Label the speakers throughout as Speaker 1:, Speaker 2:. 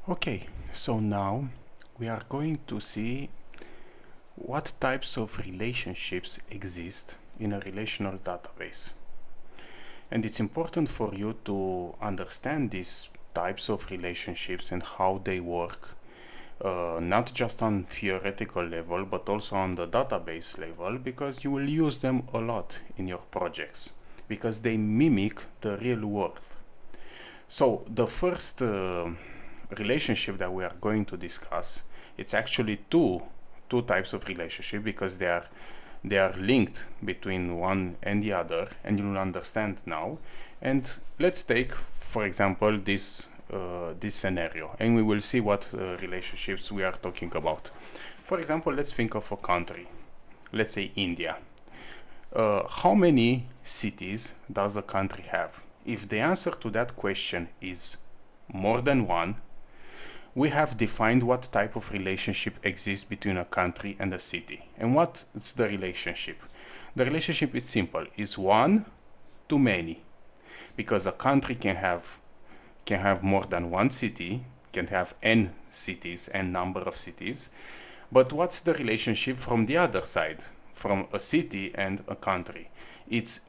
Speaker 1: Okay, so now we are going to see what types of relationships exist in a relational database. And it's important for you to understand these types of relationships and how they work, not just on theoretical level, but also on the database level, because you will use them a lot in your projects, because they mimic the real world. So the first relationship that we are going to discuss, it's actually two types of relationship, because they are linked between one and the other, and you'll understand now. And let's take, for example, this scenario, and we will see what relationships we are talking about. For example, let's think of a country. Let's say India. How many cities does a country have? If the answer to that question is more than one, we have defined what type of relationship exists between a country and a city. And what's the relationship? The relationship is simple. It's one to many. Because a country can have more than one city, can have n cities, n number of cities. But what's the relationship from the other side, from a city and a country? It's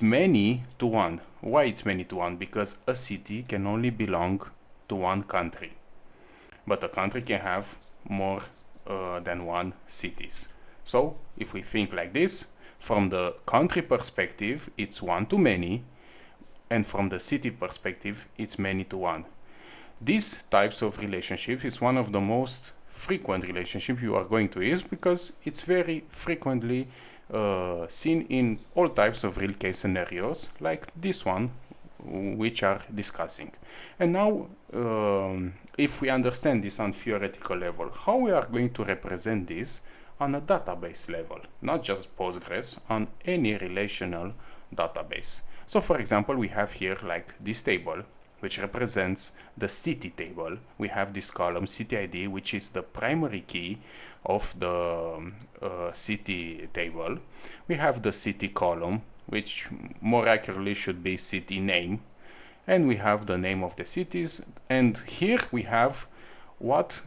Speaker 1: many to one. Why it's many to one? Because a city can only belong to one country, but a country can have more than one cities. So if we think like this, from the country perspective, it's one to many, and from the city perspective, it's many to one. These types of relationships is one of the most frequent relationships you are going to use, because it's very frequently seen in all types of real case scenarios, like this one which are discussing. And now if we understand this on theoretical level, how we are going to represent this on a database level, not just Postgres, on any relational database. So for example, we have here like this table, which represents the city table. We have this column city ID, which is the primary key of the city table. We have the city column, which more accurately should be city name, and we have the name of the cities. And here we have what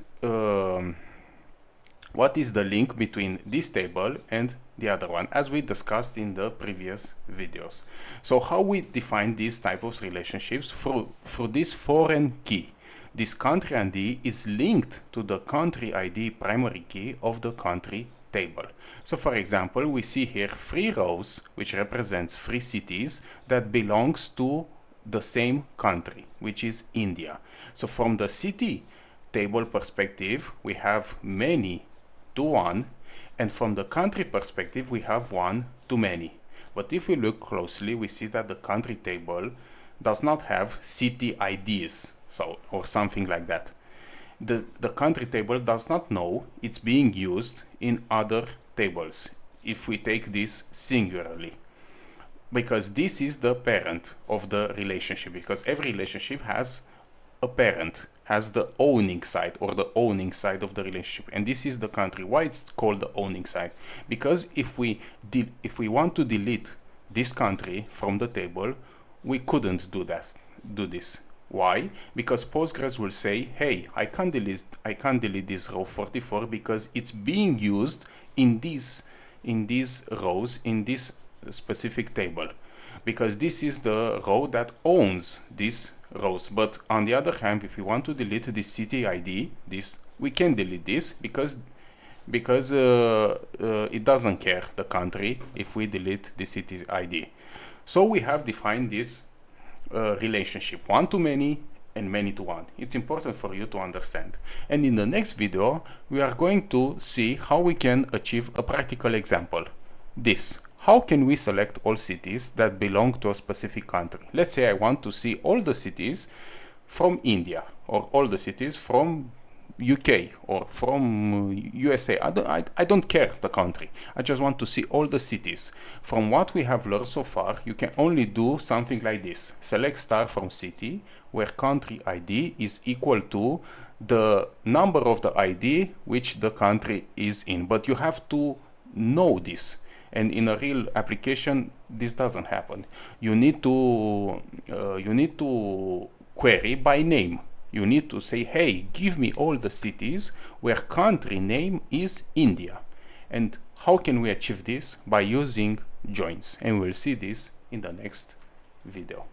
Speaker 1: is the link between this table and the other one, as we discussed in the previous videos. So how we define these type of relationships? Through this foreign key. This country ID is linked to the country ID primary key of the country table. So for example, we see here 3 rows, which represents 3 cities that belongs to the same country, which is India. So from the city table perspective, we have many to one, and from the country perspective, we have one to many. But if we look closely, we see that the country table does not have city IDs, so, or something like that. The country table does not know it's being used in other tables, if we take this singularly, because this is the parent of the relationship, because every relationship has a parent, has the owning side, or the owning side of the relationship, and this is the country. Why it's called the owning side? Because if we want to delete this country from the table, we couldn't do this. Why? Because Postgres will say, hey, I can't delete this row 44 because it's being used in these rows in this specific table, because this is the row that owns these rows. But on the other hand, if we want to delete this city ID, we can delete this, because it doesn't care, the country, if we delete the city ID. So we have defined this relationship, one to many and many to one. It's important for you to understand. And in the next video, we are going to see how we can achieve a practical example. How can we select all cities that belong to a specific country? Let's say I want to see all the cities from India, or all the cities from UK, or from USA. I don't care the country. I just want to see all the cities. From what we have learned so far, you can only do something like this. Select star from city, where country ID is equal to the number of the ID which the country is in. But you have to know this. And in a real application, this doesn't happen. You need to query by name. You need to say, hey, give me all the cities where country name is India. And how can we achieve this? By using joins. And we'll see this in the next video.